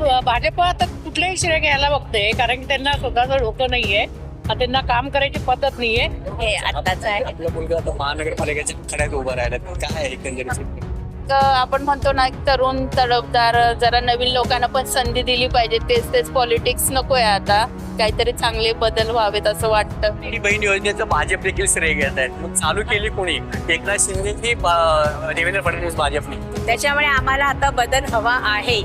भाजप आता कुठलंही श्रेय घ्यायला बघते, कारण की त्यांना स्वतःचं डोकं नाहीये, त्यांना काम करायची पद्धत नाहीये. हे आत्ताच आहे. आपला मुलगा आता महानगरपालिकेच्या खड्यात उभा राहिला, काय आहे एकंदरीत? आपण म्हणतो ना, तरुण तडफदार जरा नवीन लोकांना पण संधी दिली पाहिजे. तेच पॉलिटिक्स नकोय आता, काहीतरी चांगले बदल व्हावेत असं वाटतं. लाडकी बहीण योजनेचं भाजप देखील श्रेय घेत आहेत. मग चालू केली कोणी? एकनाथ शिंदे की देवेंद्र फडणवीस भाजपने? त्याच्यामुळे आम्हाला आता बदल हवा आहे.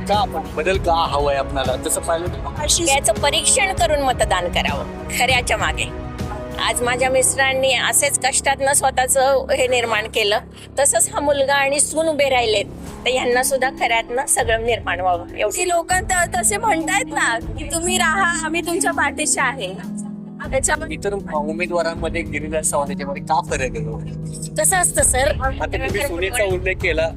का आपण बदल का हवाय आपल्याला? तसं पाहिलं याचं परीक्षण करून मतदान करावं खऱ्याच्या मागे. आज माझ्या मिस्टरांनी असेच कष्टातनं स्वतःचं हे निर्माण केलं, तसंच हा मुलगा आणि सून उभे राहिलेत, तर यांना सुद्धा खऱ्यातनं सगळं निर्माण व्हावं. एवढी लोक तसे म्हणतायत ना की तुम्ही राहा, आम्ही तुमच्या पाठीशी आहे. त्याच्यामुळे इतर उमेदवारांमध्ये गिरीराज सावंत याच्यामध्ये का फरक आहे? कसं असतं सर, आता तुम्ही सोनेचा उल्लेख केला,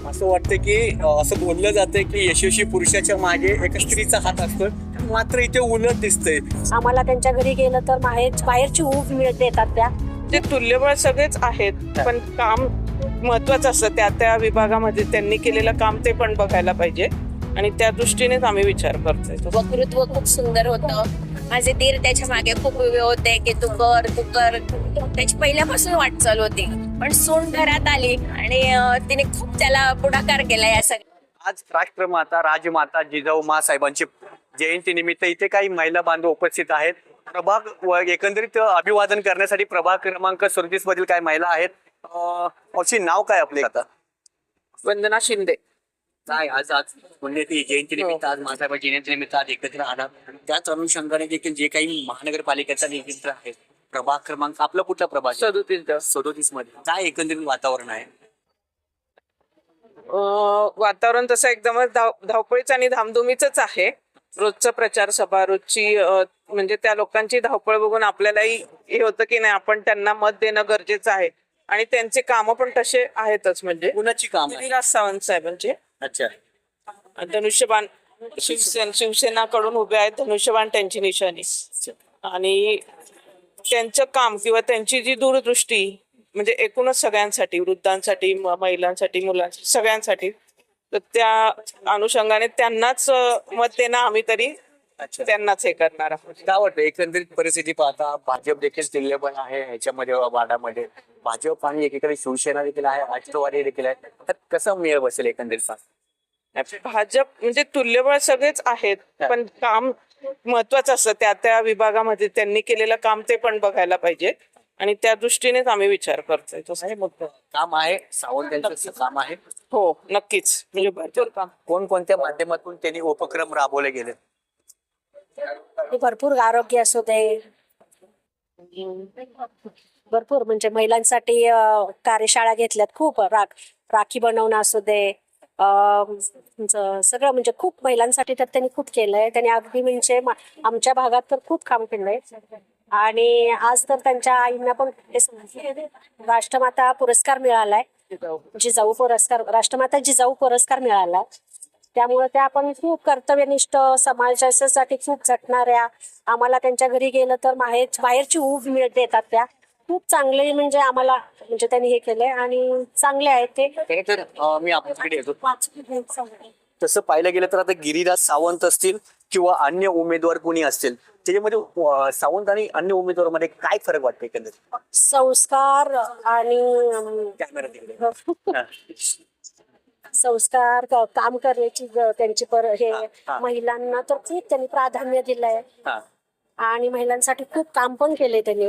असं वाटतं की असं बोललं जातंय की यशस्वी पुरुषाच्या मागे एका स्त्रीचा हात असतो, मात्र इथे उलट दिसतंय. आम्हाला त्यांच्या घरी गेलं तर बाहेरची ऊब देतात त्या. ते तुल्यबळ सगळेच आहेत, पण काम महत्वाचं असतं. त्या विभागामध्ये त्यांनी केलेलं काम ते पण बघायला पाहिजे, आणि त्या दृष्टीनेच आम्ही विचार करतोय. वक्तृत्व खूप सुंदर होतं. माझे दीर त्याच्या मागे खूप उभे होते की तू कर. त्याची पहिल्यापासून वाटचाल होती, पण सून घरात आली आणि तिने खूप त्याला पुढाकार केला या सगळ्या. आज राष्ट्रमाता राजमाता जिजाऊ साहेबांची जयंती निमित्त इथे काही महिला बांधव उपस्थित आहेत. प्रभाग एकंदरीत अभिवादन करण्यासाठी प्रभाग क्रमांक 37 मधील काही महिला आहेत. अशी नाव काय आपले? आता वंदना शिंदे. काय आज पुण्यतिथी जयंती निमित्त आज मासाहेबांच्या जयंती निमित्त आज एकत्र आला. त्याच अनुषंगाने देखील जे काही महानगरपालिकेचा नियंत्रण आहे, प्रभाग क्रमांक आपला कुठला प्रभाग? 37 मध्ये काय एकंदरीत वातावरण आहे? वातावरण तसं एकदमच धावपळीच आणि धामधुमीच आहे. रोजचं प्रचार सभा, रोजची म्हणजे त्या लोकांची धावपळ बघून आपल्यालाही हे होतं की नाही, आपण त्यांना मत देणं गरजेचं आहे. आणि त्यांचे काम पण तसे आहेतच. म्हणजे कुणाची काम आहे? गिरीराज सावंत साहेबांचे. अच्छा. धनुष्यबाण शिवसेनाकडून उभे आहेत. धनुष्यबाण त्यांची निशाणी, आणि त्यांचं काम किंवा त्यांची जी दूरदृष्टी म्हणजे एकूणच सगळ्यांसाठी, वृद्धांसाठी, महिलांसाठी, मुलांसाठी, सगळ्यांसाठी, तर त्या अनुषंगाने त्यांनाच मत देणं आम्ही तरी त्यांनाच हे करणार आहोत. काय वाटतं एकंदरीत परिस्थिती पाहता? भाजप देखील दिल्लीबळ आहे ह्याच्यामध्ये, वाडामध्ये भाजप आणि एकीकडे शिवसेना देखील आहे, राष्ट्रवादी देखील आहे. तर कसं मेळ बसेल एकंदरीत? भाजप म्हणजे तुल्यबळ सगळेच आहेत, पण काम महत्वाचं असतं. त्या विभागामध्ये त्यांनी केलेलं काम ते पण बघायला पाहिजे, आणि त्या दृष्टीनेच आम्ही विचार करतोय. तसं काम आहे सावंत यांचं काम आहे. हो, नक्कीच. म्हणजे भरपूर काम. कोणकोणत्या माध्यमातून त्यांनी उपक्रम राबवले गेले? भरपूर आरोग्य असू दे, भरपूर म्हणजे महिलांसाठी कार्यशाळा घेतल्यात. खूप राखी बनवणं असू दे, सगळं म्हणजे खूप महिलांसाठी तर त्यांनी खूप केलंय. त्यांनी अगदी म्हणजे आमच्या भागात तर खूप काम केलंय. आणि आज तर त्यांच्या आईंना पण राष्ट्रमाता पुरस्कार मिळालाय, जिजाऊ पुरस्कार, राष्ट्रमाता जिजाऊ पुरस्कार मिळाला. त्यामुळे त्या पण खूप कर्तव्यनिष्ठ, समाजासाठी खूप झटणाऱ्या. आम्हाला त्यांच्या घरी गेलं तर बाहेरची ऊब देतात त्या. खूप चांगले म्हणजे आम्हाला म्हणजे त्यांनी हे केलंय, आणि चांगले आहेत ते. तर मी आपल्याकडे येतो. तसं पाहिलं गेलं तर आता गिरीराज सावंत असतील किंवा अन्य उमेदवार कोणी असतील, त्याच्यामध्ये सावंत आणि अन्य उमेदवारांमध्ये काय फरक वाटतो एकंदरीत? संस्कार आणि कॅमेरा तिकडे. संस्कार, काम करण्याची त्यांची हे महिलांना तर खूप त्यांनी प्राधान्य दिलंय, आणि महिलांसाठी खूप काम पण केले त्यांनी.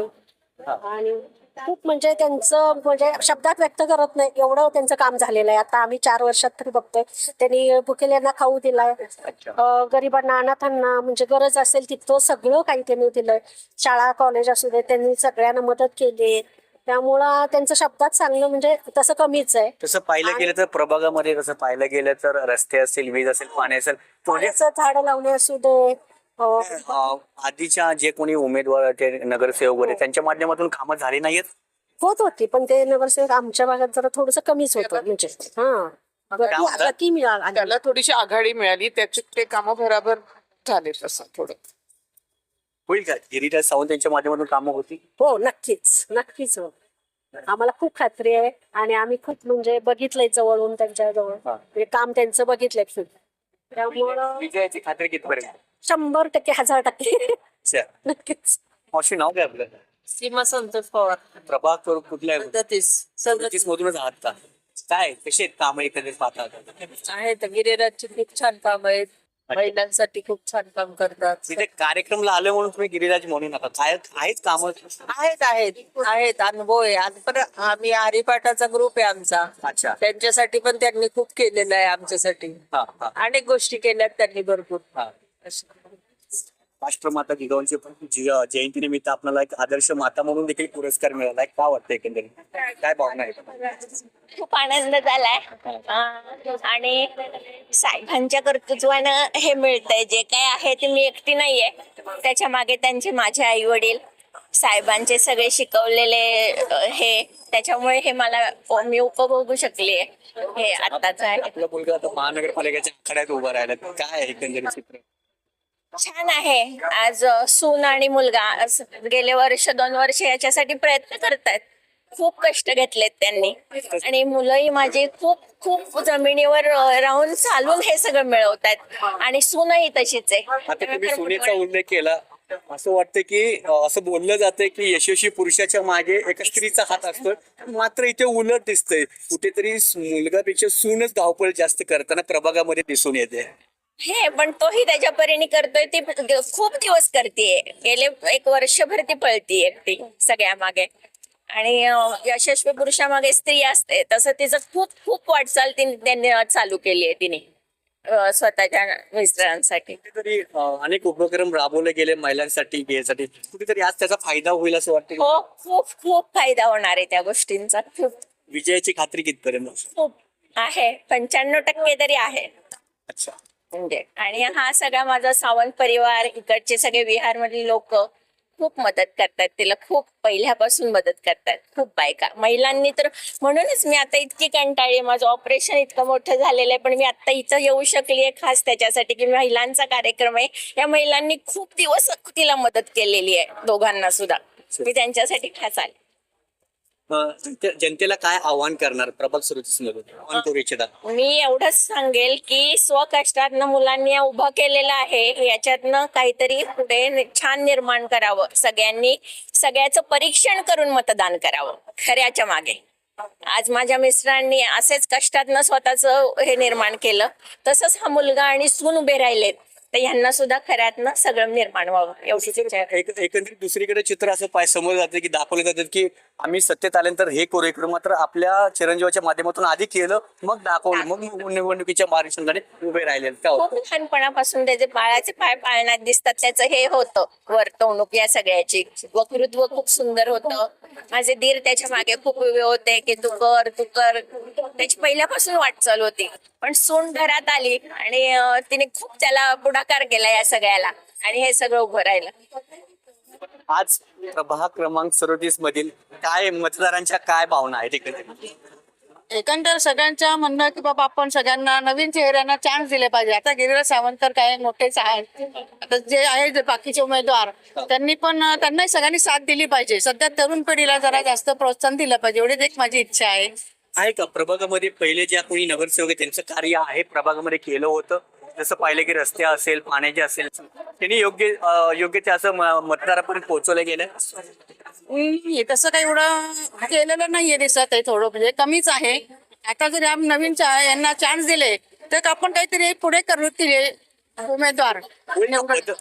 आणि खूप म्हणजे त्यांचं म्हणजे शब्दात व्यक्त करत नाही एवढं त्यांचं काम झालेलं आहे. आता आम्ही 4 वर्षात तरी बघतोय त्यांनी भुकेल्यांना खाऊ दिलाय, गरिबांना, अनाथांना म्हणजे गरज असेल तिथं सगळं काही त्यांनी दिलंय. शाळा कॉलेज असू दे, त्यांनी सगळ्यांना मदत केली. त्यामुळं त्यांचं शब्दात सांगणं म्हणजे तसं कमीच आहे. तसं पाहिलं गेलं तर प्रभागामध्ये तसं पाहिलं गेलं तर रस्ते असेल, वीज असेल, पाणी असेल, झाडं लावणे असू दे, आधीच्या जे कोणी उमेदवार ते नगरसेवक वगैरे त्यांच्या माध्यमातून कामं झाली नाहीत. होत होती, पण ते नगरसेवक आमच्या भागात जरा थोडस कमीच होतं. म्हणजे गती मिळाली, त्याला थोडीशी आघाडी मिळाली, त्याचे ते कामं बरोबर झाले. तसं थोडं होईल का? गिरीराज सावंत यांच्या माध्यमातून कामं होती? हो, नक्कीच हो. आम्हाला खूप खात्री आहे, आणि आम्ही खूप म्हणजे बघितलंय जवळून त्यांच्या जवळ काम त्यांचं बघितलंय खूप. त्यामुळं विजयाची खात्री कितपर्यंत? 100%, 1000%. अच्छा. नक्कीच. मावशी नाव काय आपलं? सीमा संतोष पवार प्रभाग कुठल्या सदतीस मधूनच आहात का? काय कसे आहेत काम एकंदरीत पाहतात? आहेत. गिरिराजचे खूप छान काम आहेत. महिलांसाठी खूप छान काम करतात. तिथे कार्यक्रमला आलं म्हणून तुम्ही गिरिराज म्हणू नका, काय आहेत काम? आहेत अनुभव आहे. आज पण आम्ही हरिपाठाचा ग्रुप आहे आमचा. अच्छा. त्यांच्यासाठी पण त्यांनी खूप केलेलं आहे. आमच्यासाठी हा हा अनेक गोष्टी केल्यात त्यांनी भरपूर. हा. राष्ट्रमाता जिजाऊंची जयंतीनिमित्त आपल्याला एक आदर्श माता म्हणून देखील पुरस्कार मिळाला. काय वाटतं एकंदरीत, काय भावना आहे? खूप आनंद झालाय आणि साहेबांच्या कर्तृत्वानं हे मिळतंय. जे काय आहे ते मी एकटी नाहीये, त्याच्या मागे त्यांचे माझे आई वडील, साहेबांचे सगळे शिकवलेले हे, त्याच्यामुळे हे मला मी उपभोगू शकले. हे आताच आहे. आपला मुलगा आता महानगरपालिकेच्या आखाड्यात उभा राहिला, काय आहे एकंदरीत चित्र? छान आहे. आज सून आणि मुलगा गेले वर्ष 2 वर्ष याच्यासाठी प्रयत्न करतायत. खूप कष्ट घेतलेत त्यांनी आणि मुलंही माझी खूप खूप जमिनीवर राहून चालून हे सगळं मिळवतात आणि सूनही तशीच आहे. आता तुम्ही सोनेचा उल्लेख केला, असं वाटतं की असं बोललं जातंय की यशस्वी पुरुषाच्या मागे एका स्त्रीचा हात असतो, मात्र इथे उलट दिसतंय. कुठेतरी मुलगापेक्षा सूनच धावपळ जास्त करताना प्रभागामध्ये दिसून येते. हे पण तोही त्याच्या परीने करतोय. ती खूप दिवस करतेय, गेले 1 वर्षभर ती पळतीये एकटी सगळ्या मागे आणि यशस्वी पुरुषामागे स्त्री असते तसं तिचं खूप खूप वाटचाल त्यांनी चालू केली आहे तिने स्वतःच्या मिस्टरांसाठी. कुठेतरी अनेक उपक्रम राबवले गेले महिलांसाठी, यासाठी कुठेतरी आज त्याचा फायदा होईल असं वाटतं? हो, खूप खूप फायदा होणार आहे त्या गोष्टींचा. खूप विजयाची खात्री कितपर्यंत? खूप आहे. 95% तरी आहे. अच्छा. म्हणजे आणि हा सगळा माझा सावंत परिवार, इकडचे सगळे विहार मधील लोक खूप मदत करतात तिला. खूप पहिल्यापासून मदत करतात. खूप बायका, महिलांनी तर. म्हणूनच मी आता इतकी कंटाळी. माझं ऑपरेशन इतकं मोठं झालेलं आहे, पण मी आता इथं येऊ शकली खास त्याच्यासाठी की महिलांचा कार्यक्रम आहे. या महिलांनी खूप दिवस तिला मदत केलेली आहे, दोघांना सुद्धा. मी त्यांच्यासाठी खास आले. जनतेला काय आव्हान करणार प्रभाग 37 मधून, आव्हान करू इच्छिता? मी एवढंच सांगेल की स्वकष्टातनं मुलांनी उभं केलेलं आहे, याच्यातनं काहीतरी पुढे छान निर्माण करावं. सगळ्यांनी सगळ्याचं परीक्षण करून मतदान करावं खऱ्याच्या मागे. आज माझ्या मिस्टरांनी असेच कष्टातनं स्वतःचं हे निर्माण केलं, तसंच हा मुलगा आणि सून उभे राहिलेत, तर ह्यांना सुद्धा खऱ्यातनं सगळं निर्माण व्हावं एवढीच इच्छा आहे. एकंदरीत दुसरीकडे चित्र असं समोर जाते की दाखवले जातात की आम्ही सत्तेत आल्यानंतर हे करू इकडे, मात्र आपल्या चिरंजीवाच्या माध्यमातून आधी केलं, मग दाखवलं, मग निवडणुकीच्या मार्गदर्शनाने उभे राहिले. खूप लहानपणापासून त्याचे बाळाचे पाय पाळण्यात दिसतात. त्याचं हे होतं वर्तवणूक या सगळ्याची. वक्तृत्व खूप सुंदर होतं. माझे दीर त्याच्या मागे खूप उभे होते की तू कर तू कर. त्याची पहिल्यापासून वाटचाल होती. पण सून घरात आली आणि तिने खूप त्याला पुढाकार केला या सगळ्याला आणि हे सगळं उभं राहिलं. आज प्रभाग क्रमांक 37 मधील काय मतदारांच्या काय भावना आहेत? एकंदर सगळ्यांच्या म्हणणं की बाबा आपण सगळ्यांना नवीन चेहऱ्यांना चान्स दिले पाहिजे. आता गिरिराज सावंतकर काय मोठेच आहेत, आता जे आहेत बाकीचे उमेदवार त्यांनाही सगळ्यांनी साथ दिली पाहिजे. सध्या तरुण पिढीला जरा जास्त प्रोत्साहन दिलं पाहिजे, एवढीच एक माझी इच्छा आहे. का प्रभागामध्ये पहिले ज्या कोणी नगरसेवक आहेत त्यांचं कार्य आहे प्रभागामध्ये केलं होतं, जसं पाहिलं की रस्ते असेल, पाण्याचे असेल, त्यांनी योग्य ते असं मतदारापर्यंत पोहोचवलं गेलं? तसं काही एवढं केलेलं नाहीये दिसत आहे, थोडं म्हणजे कमीच आहे. आता जर नवीन यांना चान्स दिले तर आपण काहीतरी पुढे करू केले उमेदवार.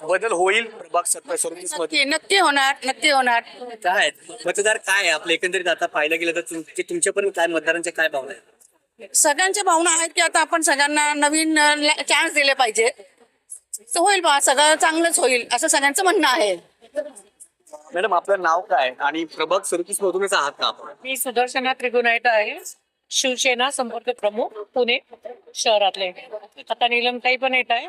बदल होईल प्रभाग 37 मध्ये? नक्की होणार. काय मतदार काय आहे आपलं एकंदरीत आता पाहिलं गेलं तर तुमच्या पण काय मतदारांच्या काय भावना आहेत? सगळ्यांच्या भावना आहेत की आता आपण सगळ्यांना नवीन चान्स दिले पाहिजे, तर होईल बा सगळं चांगलंच होईल असं सगळ्यांचं म्हणणं आहे. मॅडम आपलं नाव काय आणि प्रभाग 37 मधूनच आहात का आपण? मी सुदर्शना त्रिगुणाईत आहे, शिवसेना संपर्क प्रमुख पुणे शहरातले. आता नीलमताई पण येत आहे.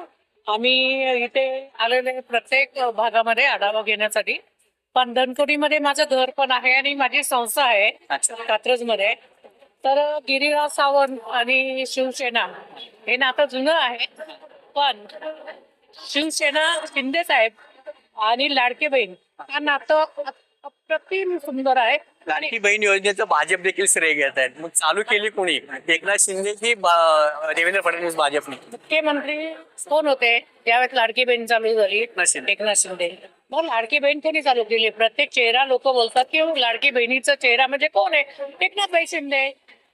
आम्ही इथे आलेले प्रत्येक भागामध्ये आढावा घेण्यासाठी. पण धनकोडीमध्ये माझं घर पण आहे आणि माझी संस्था आहे कात्रज मध्ये. तर गिरिराज सावंत आणि शिवसेना हे नातं जुनं आहे, पण शिवसेना शिंदे साहेब आणि लाडके बहीण हा नातं अप्रतिम सुंदर आहे. लाडकी बहीण योजनेचं भाजप देखील श्रेय घेत आहेत. मग चालू केली कोणी, एकनाथ शिंदे की देवेंद्र फडणवीस भाजपने? मुख्यमंत्री कोण होते त्यावेळेस लाडकी बहीण चालू झाली? शिंदे. एकनाथ शिंदे. मग लाडकी बहीण कोणी चालू केली? प्रत्येक चेहरा लोक बोलतात की लाडकी बहिणीचा चेहरा म्हणजे कोण आहे? एकनाथबाई शिंदे.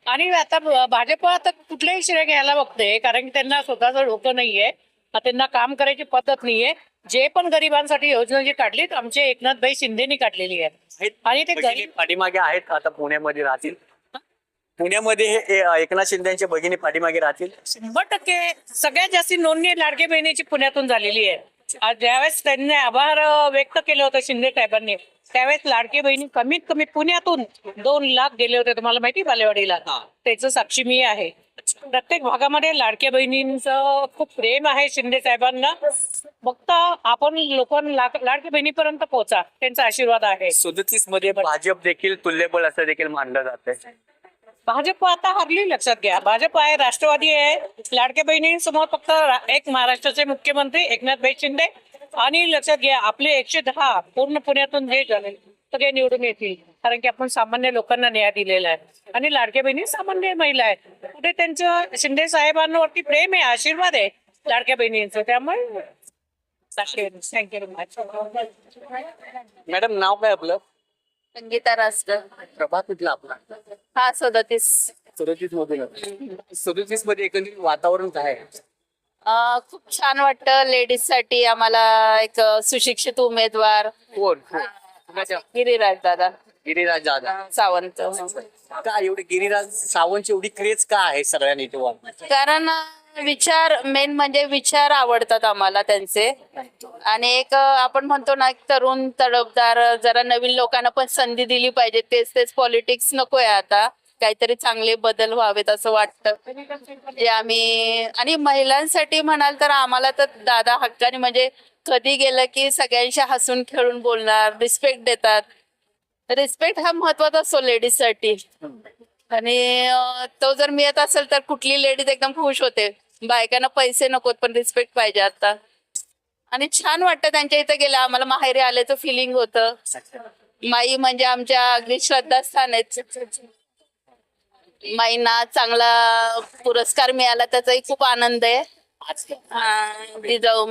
आणि आता भाजप आता कुठलेही श्रेय घ्यायला बघते, कारण की त्यांना स्वतःचं डोकं नाहीये, त्यांना काम करायची पद्धत नाहीये. जे पण गरिबांसाठी योजना जी काढली आमचे एकनाथबाई शिंदेनी काढलेली आहे. आणि ते भगिनी पाठीमागे आहेत, आता पुण्यामध्ये राहतील. पुण्यामध्ये हे एकनाथ शिंदेच्या भगिनी पाठीमागे राहतील. 100% सगळ्यात जास्त नोंदणी लाडकी बहिणीची पुण्यातून झालेली आहे. आज ज्यावेळेस त्यांनी आभार व्यक्त केलं होतं शिंदे साहेबांनी, त्यावेळेस लाडकी बहिणी कमीत कमी पुण्यातून 2 लाख गेले होते. तुम्हाला माहिती बालेवाडीला? त्याचं साक्षी मी आहे. प्रत्येक भागामध्ये लाडक्या बहिणींचं खूप प्रेम आहे शिंदे साहेबांना. फक्त आपण लोकांना लाडक्या बहिणीपर्यंत पोहोचा, त्यांचा आशीर्वाद आहे. 37 मध्ये भाजप देखील तुल्यबळ असं देखील मानलं जातं. भाजप आता हरली, लक्षात घ्या. भाजप आहे, राष्ट्रवादी आहे. लाडक्या बहिणींसमोर फक्त एक महाराष्ट्राचे मुख्यमंत्री एकनाथबाई शिंदे. आणि लक्षात घ्या, आपले 110 पूर्ण पुण्यातून जे झाले सगळे निवडून येतील, कारण की आपण सामान्य लोकांना न्याय दिलेला आहे. आणि लाडक्या बहिणी सामान्य महिला आहेत. कुठे त्यांचं शिंदे साहेबांवरती प्रेम आहे, आशीर्वाद आहे लाडक्या बहिणींचं. त्यामुळे थँक्यू मच. मॅडम, नाव काय आपलं? संगीता रास्कर. प्रभाग कुठला आपला? हा 37. 37 मधून. 37 मध्ये एकंदरीत वातावरण काय आहे? खूप छान वाटतं लेडीज साठी. आम्हाला एक सुशिक्षित उमेदवार कोण? गिरिराज दादा गिरिराज जाधव सावंत. का एवढी गिरिराज सावंतची एवढी क्रेज का आहे सगळ्यांनी तो? कारण विचार, मेन म्हणजे विचार आवडतात आम्हाला त्यांचे. आणि एक आपण म्हणतो ना, तरुण तडफदार, जरा नवीन लोकांना पण संधी दिली पाहिजे. तेच पॉलिटिक्स नकोय आता, काहीतरी चांगले बदल व्हावेत असं वाटतं. म्हणजे आम्ही, आणि महिलांसाठी म्हणाल तर आम्हाला तर दादा हक्काने, म्हणजे कधी गेलं की सगळ्यांशी हसून खेळून बोलणार, रिस्पेक्ट देतात. रिस्पेक्ट हा महत्वाचा असतो लेडीज साठी. आणि तो जर मिळत असेल तर कुठली लेडीज एकदम खुश होते. बायकांना पैसे नकोत, पण रिस्पेक्ट पाहिजे आता. आणि छान वाटतं त्यांच्या इथे गेलं. आम्हाला माहेरी आल्याचं फिलिंग होतं. माई म्हणजे आमच्या अगदी श्रद्धास्थान आहेत. माईंना चांगला पुरस्कार मिळाला, त्याचाही खूप आनंद आहे. जिजाऊ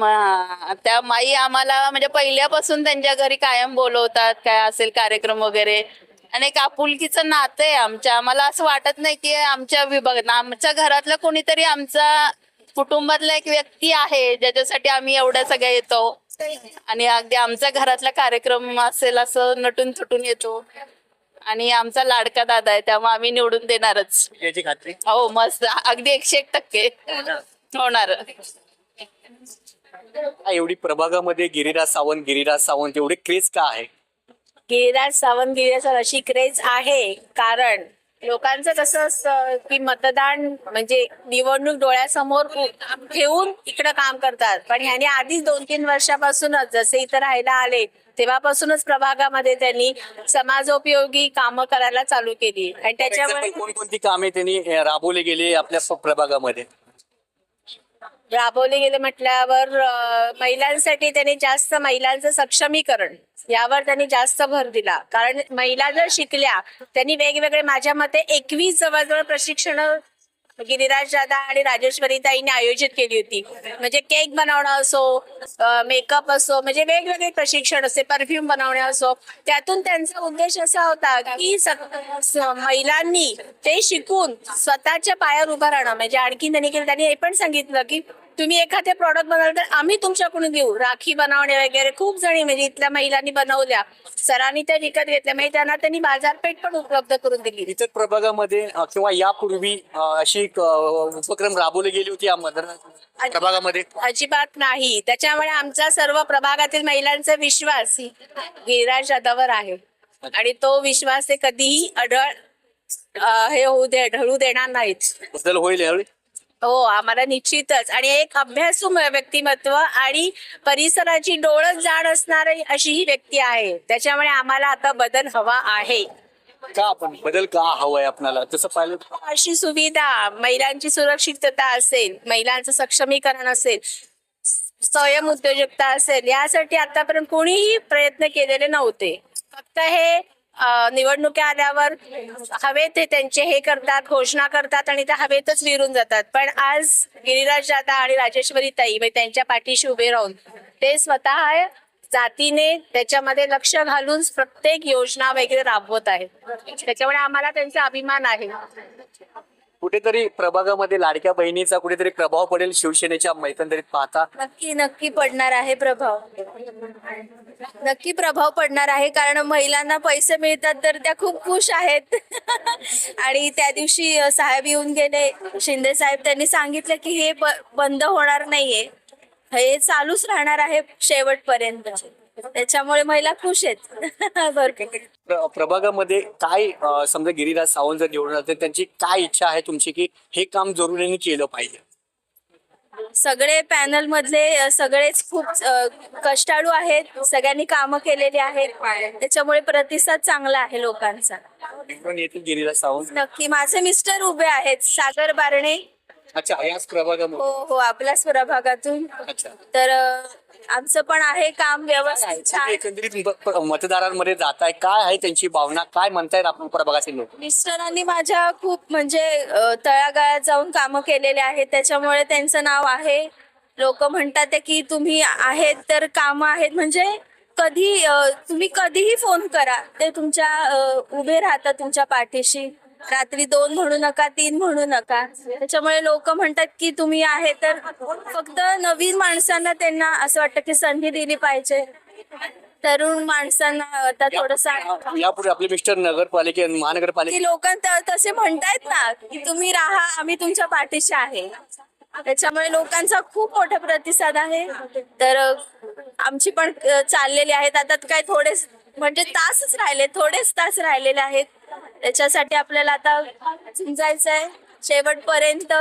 त्या माई आम्हाला म्हणजे पहिल्यापासून त्यांच्या घरी कायम बोलवतात, काय असेल कार्यक्रम वगैरे. आणि एक आपुलकीचं नातं आहे आमच्या. आम्हाला असं वाटत नाही की आमच्या विभागात, आमच्या घरातलं कोणीतरी आमचा कुटुंबातला एक व्यक्ती आहे ज्याच्यासाठी आम्ही एवढ्या सगळ्या येतो. आणि अगदी आमच्या घरातला कार्यक्रम असेल असं नटून थटून येतो. आणि आमचा लाडका दादा आहे, त्यामुळे आम्ही निवडून देणारच. याची खात्री? हो, मस्त, अगदी 101% होणार. एवढी प्रभागामध्ये गिरिराज सावंत एवढे क्रेज का आहे? गिरिराज सावंत अशी क्रेज आहे कारण लोकांचं कसं असतं की मतदान म्हणजे निवडणूक डोळ्यासमोर ठेवून इकडं काम करतात. पण ह्याने आधीच 2-3 वर्षापासूनच जसे इथं राहायला आले तेव्हापासूनच प्रभागामध्ये त्यांनी समाजोपयोगी कामं करायला चालू केली. आणि त्याच्यामुळे कोणकोणती कामे त्यांनी राबवले गेले आपल्या प्रभागामध्ये? राबवले गेले म्हटल्यावर महिलांसाठी त्यांनी जास्त महिलांचं सक्षमीकरण यावर त्यांनी जास्त भर दिला. कारण महिला जर शिकल्या, त्यांनी वेगवेगळे, माझ्या मते 21 जवळजवळ प्रशिक्षण गिरिराज दादा आणि राजेश्वरी ताईंनी आयोजित केली होती. म्हणजे केक बनवणं असो, मेकअप असो, म्हणजे वेगवेगळे प्रशिक्षण असे, परफ्यूम बनवणे असो. त्यातून त्यांचा उद्देश असा होता की महिलांनी ते शिकून स्वतःच्या पायावर उभं राहणं. म्हणजे आणखी त्यांनी हे पण सांगितलं की तुम्ही एखादे प्रॉडक्ट बनवलं तर आम्ही तुमच्याकडून देऊ. राखी बनवणे वगैरे खूप जणी म्हणजे इथल्या महिलांनी बनवल्या, सरांनी त्या विकत घेतल्या. म्हणजे त्यांनी बाजारपेठ पण उपलब्ध करून दिली. इतर प्रभागामध्ये किंवा यापूर्वी अशी उपक्रम राबवली गेली होती या प्रभागामध्ये? अजिबात नाही. त्याच्यामुळे आमचा सर्व प्रभागातील महिलांचा विश्वास गिरिराज दादावर आहे. आणि तो विश्वास ते कधीही ढळू देणार नाहीत. बदल होईल यावेळी? हो, आम्हाला निश्चितच. आणि एक अभ्यासू व्यक्तिमत्व आणि परिसराची डोळस जाण असणारी अशी ही व्यक्ती आहे. त्याच्यामुळे आम्हाला आता बदल हवा आहे. का आपण बदल का हवाय आपल्याला? तसं पाहिलं अशी सुविधा, महिलांची सुरक्षितता असेल, महिलांचं सक्षमीकरण असेल, स्वयं उद्योजकता असेल, यासाठी आतापर्यंत कोणीही प्रयत्न केलेले नव्हते. फक्त हे निवडणुका आल्यावर हवे ते त्यांचे हे करतात, घोषणा करतात आणि त्या हवेतच विरून जातात. पण आज गिरिराज दादा आणि राजेश्वरी ताई म्हणजे त्यांच्या पाठीशी उभे राहून ते स्वतः जातीने त्याच्यामध्ये लक्ष घालून प्रत्येक योजना वगैरे राबवत आहेत. त्याच्यामुळे आम्हाला त्यांचा अभिमान आहे. कुठेतरी प्रभागामध्ये लाडक्या बहिणीचा कुठेतरी प्रभाव पडेल शिवसेनेच्या एकंदरीत पाहता? नक्की पडणार आहे प्रभाव. नक्की प्रभाव पडणार आहे, कारण महिलांना पैसे मिळतात तर त्या खूप खुश आहेत. आणि त्या दिवशी साहेब येऊन गेले, शिंदे साहेब, त्यांनी सांगितलं की हे बंद होणार नाहीये, हे चालूच राहणार आहे शेवटपर्यंत. त्याच्यामुळे महिला खुश आहेत. बरोबर. प्रभागामध्ये काय समजा गिरिराज सावंत जर निवडून आले तर त्यांची काय इच्छा आहे तुमची की हे काम जरुरीने केलं पाहिजे? सगळे पॅनल मधले सगळेच खूप कष्टाळू आहेत, सगळ्यांनी कामं केलेली आहेत, त्याच्यामुळे प्रतिसाद चांगला आहे लोकांचा. निवडून येतील गिरिराज सावंत? नक्की. माझे मिस्टर उभे आहेत, सागर बारणे. अच्छा, याच प्रभागामध्ये? हो, आपल्याच प्रभागातून. अच्छा. तर आमचं पण आहे काम व्यवस्थित छान. एकंदरीत मतदारांमध्ये जात आहे, काय आहे त्यांची भावना, काय म्हणतायत आपण प्रभागाचे लोक? मिस्टरांनी माझ्या खूप म्हणजे तळागाळात जाऊन कामं केलेले आहेत, त्याच्यामुळे त्यांचं नाव आहे. लोक म्हणतात की तुम्ही आहेत तर कामं आहेत, म्हणजे कधी तुम्ही कधीही फोन करा, ते तुमच्या उभे राहतात तुमच्या पाठीशी. रात्री 2 म्हणू नका, 3 म्हणू नका. त्याच्यामुळे लोक म्हणतात की तुम्ही आहे तर फक्त नवीन माणसांना त्यांना असं वाटतं की संधी दिली पाहिजे. तरुण माणसांना आता थोडस यापुढे आपले मिस्टर महानगरपालिका लोक तसे म्हणतायत ना की तुम्ही राहा, आम्ही तुमच्या पाठीशी आहे. त्याच्यामुळे लोकांचा खूप मोठा प्रतिसाद आहे. तर आमची पण चाललेली आहेत. आता काय थोडेच म्हणजे तासच राहिले, थोडेच तास राहिलेले आहेत. त्याच्यासाठी आपल्याला आता समजायचंय शेवटपर्यंत.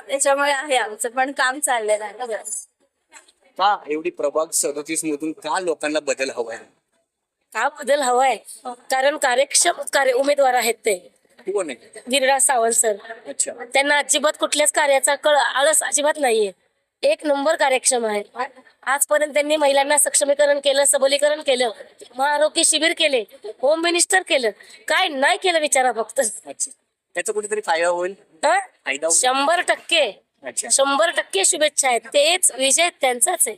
त्याच्यामुळे आहे आमचं पण काम चाललेलं आहे. का एवढी प्रभाग 37 मधून का लोकांना बदल हवाय? का बदल हवाय? कारण कार्यक्षम उमेदवार आहेत ते. कोण आहे? गिरिराज सावंत सर. अच्छा. त्यांना अजिबात कुठल्याच कार्याचा आळस अजिबात नाहीये. 1 नंबर कार्यक्षम आहे. आजपर्यंत त्यांनी महिलांना सक्षमीकरण केलं, सबलीकरण केलं, महाआरोग्य शिबिर केले, होम मिनिस्टर केलं, काय नाही केलं विचारा फक्त. अच्छा, त्याचा कुठेतरी फायदा होईल? हा? फायदा होईल? 100%. अच्छा. 100% शुभेच्छा आहेत. तेच विजय त्यांचाच आहे.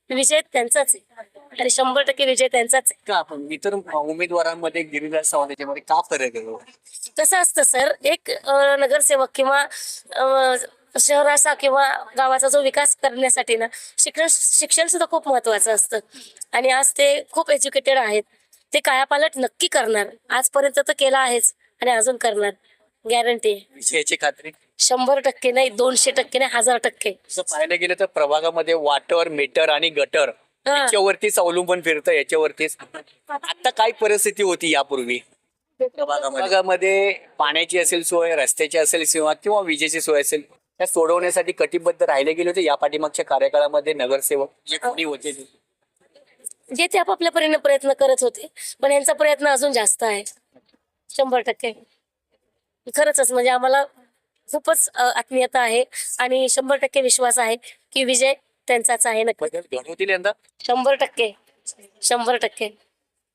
विजय त्यांचाच आहे आणि 100% विजय त्यांचाच आहे. का आपण इतर उमेदवारांमध्ये गिरिराज सावंत याच्यामध्ये का फरक आहे? कसं असतं सर, एक नगरसेवक किंवा शहराचा किंवा गावाचा जो विकास करण्यासाठी ना शिक्षण सुद्धा खूप महत्वाचं असतं. आणि आज ते खूप एज्युकेटेड आहेत. ते कायापालट नक्की करणार. आजपर्यंत तर केला आहेच आणि अजून करणार, गॅरंटी. विजयाची खात्री? 100% नाही, 200% नाही, 1000%. असं पाहायला गेलं तर प्रभागामध्ये वॉटर, मीटर आणि गटर याच्यावरतीच अवलंबून फिरतं. याच्यावरतीच आता काय परिस्थिती होती यापूर्वी प्रभागामध्ये? पाण्याची असेल सोय, रस्त्याची असेल सेवा किंवा विजेची सोय असेल, त्या सोडवण्यासाठी कटिबद्ध राहिले गेले होते या पाठीमागच्या कार्यकाळामध्ये नगरसेवक जे कोणी होते जे ते आपापल्या परीने प्रयत्न करत होते, पण यांचा प्रयत्न अजून जास्त आहे. 100% खरंच म्हणजे आम्हाला खूपच आत्मीयता आहे आणि 100% विश्वास आहे की विजय त्यांचाच आहे. नक्की घडवतील यंदा? 100%.